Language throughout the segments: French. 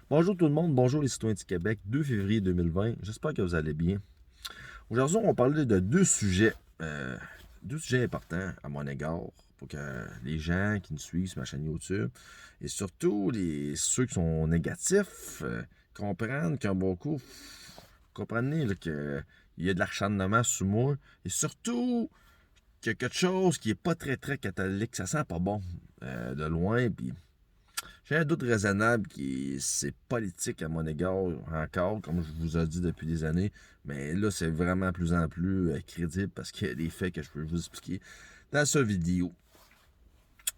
Bonjour tout le monde, bonjour les citoyens du Québec, 2 février 2020, j'espère que vous allez bien. Aujourd'hui, on va parler de deux sujets importants à mon égard pour que les gens qui nous suivent sur ma chaîne YouTube et surtout ceux qui sont négatifs comprennent qu'un bon coup, comprenez qu'il y a de l'acharnement sous moi et surtout qu'il y a quelque chose qui est pas très très catholique, ça sent pas bon de loin, puis j'ai un doute raisonnable qui c'est politique à mon égard encore, comme je vous ai dit depuis des années, mais là c'est vraiment plus en plus crédible parce qu'il y a des faits que je peux vous expliquer dans cette vidéo.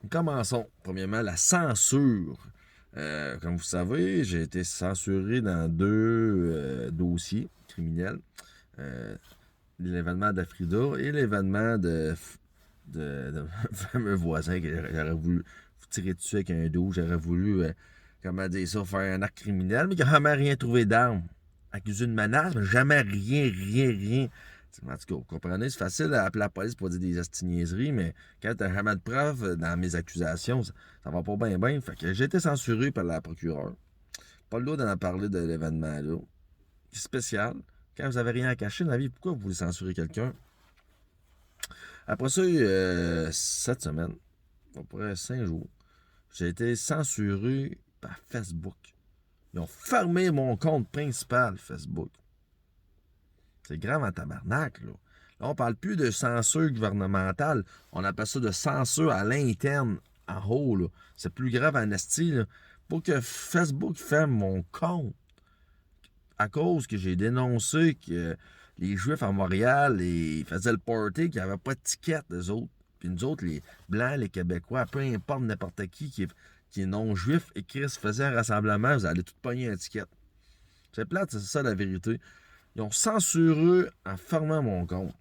Commençons. Premièrement, la censure. Comme vous savez, j'ai été censuré dans deux dossiers criminels. Euh, L'événement d'Afrida et l'événement de fameux voisin que j'aurais voulu tirer dessus avec un dos. J'aurais voulu, comment dire ça, faire un acte criminel, mais il n'a jamais rien trouvé d'arme. Accusé de menace, mais jamais rien. En tout cas, vous comprenez, c'est facile d'appeler la police pour dire des astiniaiseries, mais quand t'as jamais de preuves dans mes accusations, ça va pas bien. Fait que j'ai été censuré par la procureure. Pas le droit d'en parler de l'événement-là. C'est spécial. Quand vous avez rien à cacher dans la vie, pourquoi vous voulez censurer quelqu'un? Après ça, cette semaine, à peu près 5 jours, j'ai été censuré par Facebook. Ils ont fermé mon compte principal Facebook. C'est grave en tabarnak, là. Là, on parle plus de censure gouvernementale. On appelle ça de censure à l'interne, en haut, là. C'est plus grave en esti, là. Pour que Facebook ferme mon compte, à cause que j'ai dénoncé que les Juifs à Montréal, ils faisaient le party, qu'ils n'avaient pas de ticket, eux autres. Puis nous autres, les Blancs, les Québécois, peu importe n'importe qui est non-juif et qui faisait un rassemblement, vous allez tout pogner un ticket. C'est plate, c'est ça la vérité. Ils ont censuré en fermant mon compte.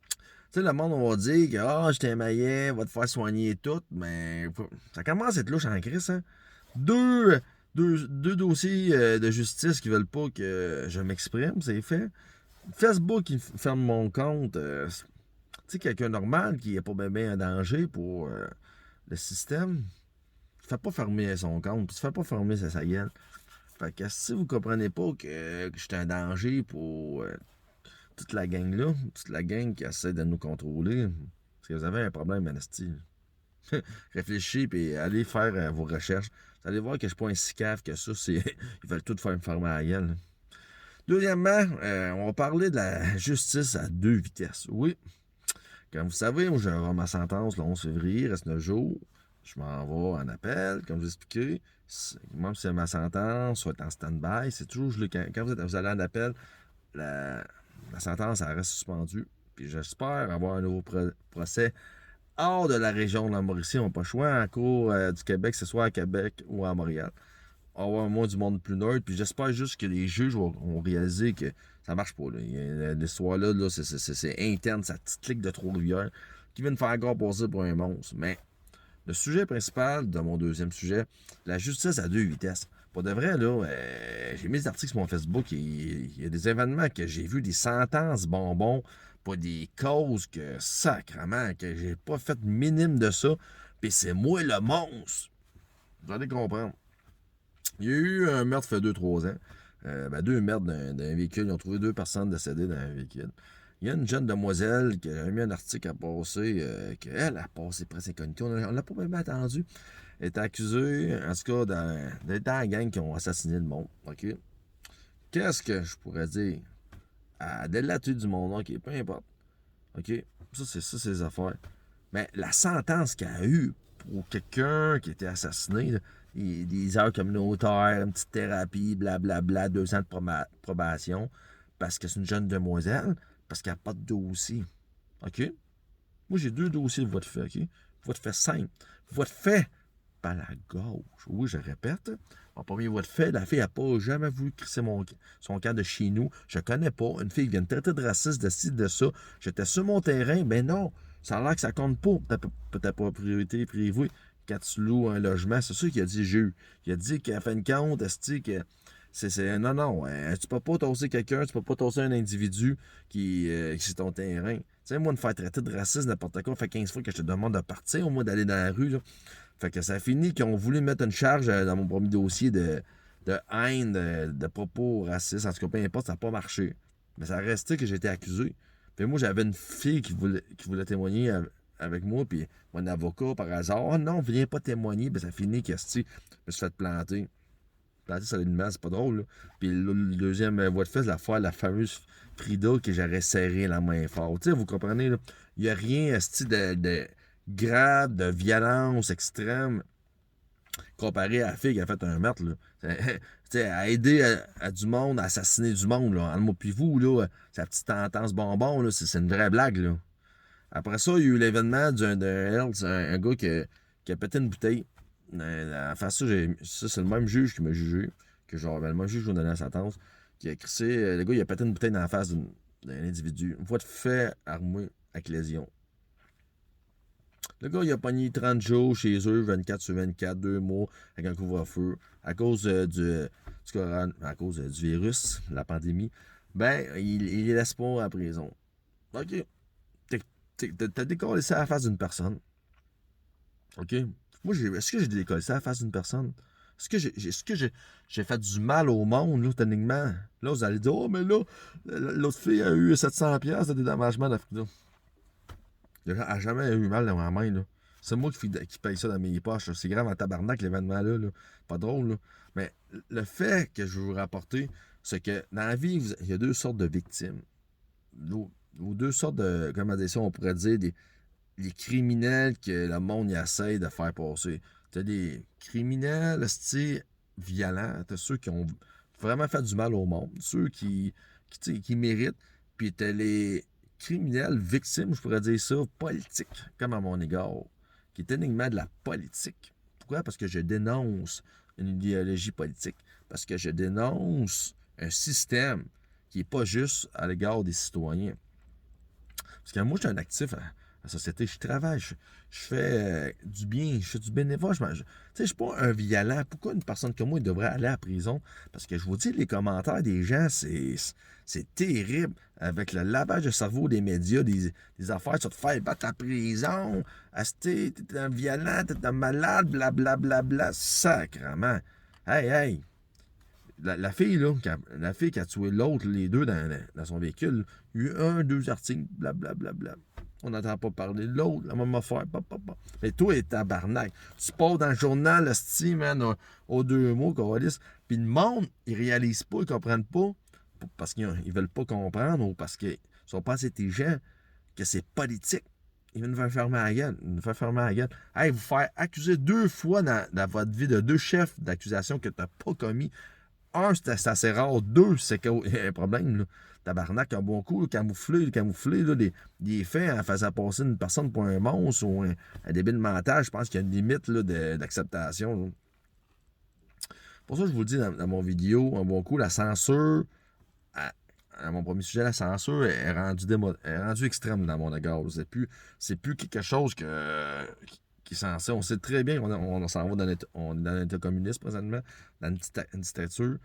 Tu sais, le monde, on va dire que je t'aimaillais, va te faire soigner et tout, mais ça commence à être louche en crise, hein. Deux dossiers de justice qui veulent pas que je m'exprime, c'est fait. Facebook, il ferme mon compte. Tu sais, quelqu'un normal qui n'est pas bien un danger pour le système, il fait pas fermer son compte, puis il fait pas fermer sa gueule. Fait que si vous comprenez pas que je suis un danger pour toute la gang-là, toute la gang qui essaie de nous contrôler, c'est que vous avez un problème, Anastie. Réfléchissez et allez faire vos recherches. Vous allez voir que je suis pas un si cave que ça. Ils veulent tout faire me fermer à la gueule. Deuxièmement, on va parler de la justice à deux vitesses. Oui, comme vous savez, moi, j'aurai ma sentence le 11 février, il reste 9 jours. Je m'en vais en appel, comme je vous ai expliqué. Même si ma sentence soit en stand-by, c'est toujours quand vous allez en appel, la sentence elle reste suspendue. Puis j'espère avoir un nouveau procès hors de la région de la Mauricie. On n'a pas le choix. En cours du Québec, c'est soit à Québec ou à Montréal. On va avoir moins du monde plus neutre. Puis j'espère juste que les juges vont réaliser que ça marche pas. L'histoire là, c'est interne, sa petite clique de Trois-Rivières qui vient de faire encore passer pour un monstre. Mais le sujet principal de mon deuxième sujet, la justice à deux vitesses. Pour de vrai, là, j'ai mis des articles sur mon Facebook et il y a des événements que j'ai vus, des sentences bonbons, pas des causes que, sacrement, que j'ai pas fait minime de ça. Puis c'est moi le monstre. Vous allez comprendre. Il y a eu un meurtre fait 2-3 ans. Deux meurtres d'un véhicule. Ils ont trouvé deux personnes décédées dans un véhicule. Il y a une jeune demoiselle qui a mis un article à passer, qu'elle a passé presque incognito. On l'a pas même attendu. Elle est accusée, en tout cas, d'être dans la gang qui ont assassiné le monde. OK? Qu'est-ce que je pourrais dire? À délater du monde, OK, peu importe. OK? C'est les affaires. Mais la sentence qu'elle a eue pour quelqu'un qui était assassiné, là, des heures communautaires, une petite thérapie, blablabla, 2 ans de probation, parce que c'est une jeune demoiselle, parce qu'elle n'a pas de dossier. OK? Moi, j'ai 2 dossiers de voie de fait, OK? Voie de fait simple. Voie de fait par la gauche. Oui, je répète. En premier voie de fait, la fille n'a pas jamais voulu crisser son camp de chez nous. Je connais pas une fille qui vient me traiter de raciste, de ci, de ça. J'étais sur mon terrain, mais non. Ça a l'air que ça compte pas. Ta propriété privée. Quand tu loues un logement, c'est ça qu'il a dit, j'ai eu. Il a dit qu'à fin de compte, que non, tu peux pas tosser quelqu'un, tu peux pas tosser un individu qui c'est ton terrain. Tu sais, moi, me faire traiter de raciste, n'importe quoi, fait 15 fois que je te demande de partir, au moins d'aller dans la rue, là. Fait que ça a fini qu'ils ont voulu mettre une charge dans mon premier dossier de haine, de propos racistes. En tout cas, peu importe, ça n'a pas marché. Mais ça restait que j'ai été accusé. Puis moi, j'avais une fille qui voulait témoigner avec moi, puis mon avocat, par hasard, oh non, viens pas témoigner, ben ça finit que, je me suis fait planter. Planter sur l'animal, c'est pas drôle, là. Puis le deuxième voie de fait, c'est la fameuse Frida que j'aurais serré la main fort. Tu sais, vous comprenez, là, il n'y a rien, de grave, de violence extrême comparé à la fille qui a fait un meurtre, là. À aider à du monde, à assassiner du monde, là. En moi puis vous, là, sa petite entente bonbon, là, c'est une vraie blague, là. Après ça, il y a eu l'événement d'un Hells, un gars qui a pété une bouteille. Enfin, ça, c'est le même juge qui m'a jugé, le même juge qui m'a donné la sentence, qui a crissé, le gars, il a pété une bouteille dans la face d'un individu. Une fois de fait armé avec lésion. Le gars, il a pogné 30 jours chez eux, 24 sur 24, 2 mois, avec un couvre-feu, à cause à cause du virus, la pandémie. Ben, il laisse pas à la prison. OK. T'as décollé ça à la face d'une personne. OK? Moi, est-ce que j'ai décollé ça à la face d'une personne? Est-ce que j'ai fait du mal au monde, là, techniquement? Là, vous allez dire, oh, mais là, l'autre fille a eu 700$ de dédommagement de Frida. Il n'a jamais eu mal dans ma main, là. C'est moi qui paye ça dans mes poches, là. C'est grave en tabarnak, l'événement-là, là. Pas drôle, là. Mais le fait que je veux vous rapporter, c'est que dans la vie, il y a deux sortes de victimes. Ou deux sortes de, comment dire ça, on pourrait dire, les criminels que le monde y essaie de faire passer. T'as des criminels, violents. T'as ceux qui ont vraiment fait du mal au monde. Ceux qui méritent. Puis t'as les criminels victimes, je pourrais dire ça, politiques, comme à mon égard, qui est uniquement de la politique. Pourquoi? Parce que je dénonce une idéologie politique. Parce que je dénonce un système qui n'est pas juste à l'égard des citoyens. Parce que moi, je suis un actif à la société. Je travaille, je fais du bien, je fais du bénévole. Tu sais, je suis pas un violent. Pourquoi une personne comme moi devrait aller à la prison? Parce que je vous dis, les commentaires des gens, c'est terrible. Avec le lavage de cerveau des médias, des affaires sur te faire battre à prison. T'es un violent, t'es un malade, blablabla. Bla, bla, bla, sacrement. Hey! La fille, là, la fille qui a tué l'autre, les deux dans son véhicule, il y a eu deux articles, blablabla. Bla, bla. On n'entend pas parler de l'autre, la même affaire, Mais toi, t'es tabarnak. Tu pars dans le journal, man, aux 2 mots, puis le monde, ils réalisent pas, ils comprennent pas, parce qu'ils veulent pas comprendre, ou parce qu'ils sont pas assez intelligents, que c'est politique. Ils viennent nous faire fermer la gueule. Hey, vous faire accuser 2 fois dans votre vie de 2 chefs d'accusation que t'as pas commis. Un, c'est assez rare. 2, c'est qu'il y a un problème, là. Tabarnak, un bon coup, camouflé, là, des faits en faisant passer une personne pour un monstre ou un débile mental. Je pense qu'il y a une limite là, d'acceptation. Là. Pour ça, je vous le dis dans mon vidéo, un bon coup, la censure, à mon premier sujet, la censure est rendue extrême dans mon égard. C'est plus quelque chose qui est censé. On sait très bien qu'on s'en va on est dans un état communiste présentement, dans une dictature.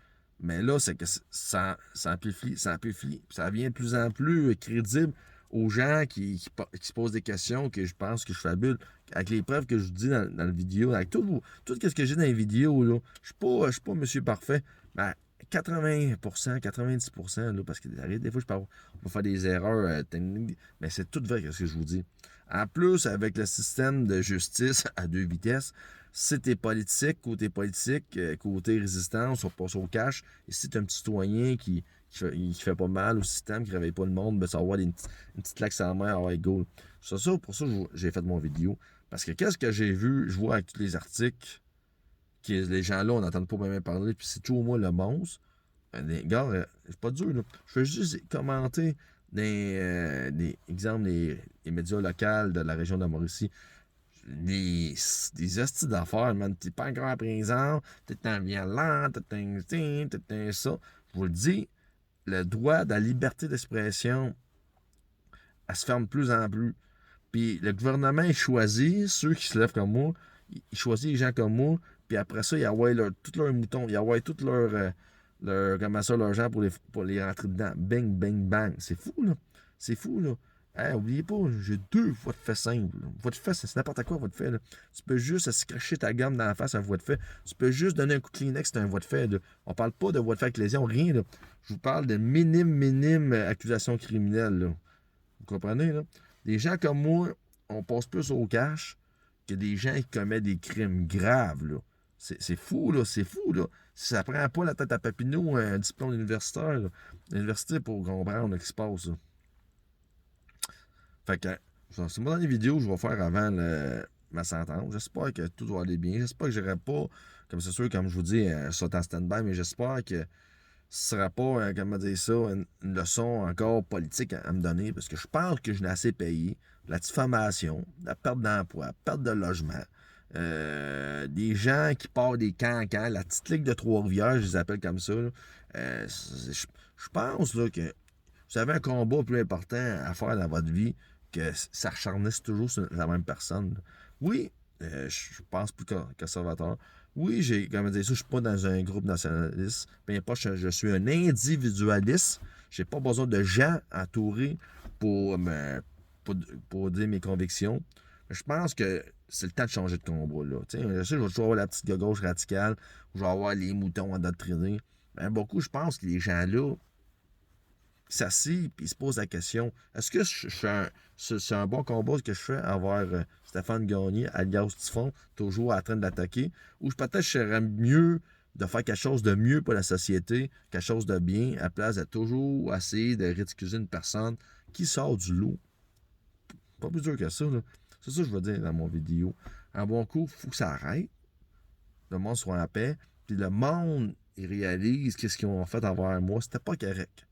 Mais là, c'est que ça amplifie. Ça devient de plus en plus crédible aux gens qui se posent des questions que je pense que je fabule. Avec les preuves que je vous dis dans la vidéo, avec tout ce que j'ai dans les vidéos, là, je suis pas monsieur parfait, mais 80%, 90%, là, parce que des fois, on va faire des erreurs techniques, mais c'est tout vrai ce que je vous dis. En plus, avec le système de justice à 2 vitesses, si t'es politique, côté résistance, on passe au cash, et si t'es un petit citoyen qui fait pas mal au système, qui réveille pas le monde, ben ça va avoir une petite claque sur la main, ah ouais, go. C'est ça, pour ça que j'ai fait mon vidéo. Parce que qu'est-ce que j'ai vu, je vois avec tous les articles, que les gens-là, on n'entend pas même parler, puis c'est toujours moi le monstre. Les gars, c'est pas dur, là. Je fais juste commenter des exemples des médias locaux de la région de la Mauricie. Des hosties d'affaires, man. T'es pas encore à prison, t'es un violent, t'es un ça. Je vous le dis, le droit de la liberté d'expression, elle se ferme de plus en plus. Puis le gouvernement, il choisit ceux qui se lèvent comme moi, il choisit les gens comme moi, puis après ça, il envoie tous leurs moutons, il envoie tous leurs gens pour les rentrer dedans. Bang, bang, bang. C'est fou, là. C'est fou, là. Hey, oubliez pas, j'ai 2 voies de fait simples. Voie de fait, c'est n'importe quoi, voie de fait. Là. Tu peux juste se cracher ta gomme dans la face à voie de fait. Tu peux juste donner un coup de Kleenex, c'est un voie de fait. Là. On parle pas de voie de fait avec lésion, rien. Là. Je vous parle de minime accusation criminelle. Là. Vous comprenez, là? Des gens comme moi, on passe plus au cash que des gens qui commettent des crimes graves, là. C'est fou, là, c'est fou, là. Ça prend pas la tête à Papineau, un diplôme universitaire, là. L'université pour comprendre ce qui se passe, là. Fait que, c'est moi dans les vidéos que je vais faire avant ma sentence. J'espère que tout va aller bien. J'espère que j'aurai pas, comme c'est sûr, comme je vous dis, ça en stand-by, mais j'espère que ce sera pas, comment dire ça, une leçon encore politique à me donner, parce que je pense que je n'ai assez payé. La diffamation, la perte d'emploi, la perte de logement, des gens qui partent des cancans, la petite ligue de Trois-Rivières, je les appelle comme ça. Là. Je pense là, que vous avez un combat plus important à faire dans votre vie que s'acharner toujours sur la même personne. Oui, je pense plus conservateur. Oui, j'ai, comment dire ça, je suis pas dans un groupe nationaliste. Peu importe, je suis un individualiste. J'ai pas besoin de gens entourés pour, pour, pour dire mes convictions. Je pense que c'est le temps de changer de combat. Là. Je sais, je vais toujours avoir la petite gauche radicale, je vais avoir les moutons endoctrinés. Mais beaucoup, je pense que les gens-là, s'assied et il se pose la question, est-ce que c'est un bon combat que je fais avoir Stéphane Gagné, alias Typhon, toujours en train de l'attaquer, ou peut-être je serais mieux de faire quelque chose de mieux pour la société, quelque chose de bien, à place de toujours essayer de ridiculiser une personne qui sort du lot. Pas plus dur que ça, là. C'est ça que je veux dire dans mon vidéo. En bon coup, il faut que ça arrête. Le monde soit en paix. Puis le monde, il réalise qu'est-ce qu'ils ont fait envers moi. C'était pas correct.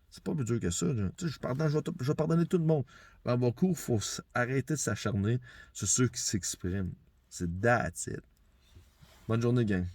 C'est pas plus dur que ça. Là. Je vais pardonner tout le monde. Mais en bon coup, il faut arrêter de s'acharner sur ceux qui s'expriment. C'est that's it. Bonne journée, gang.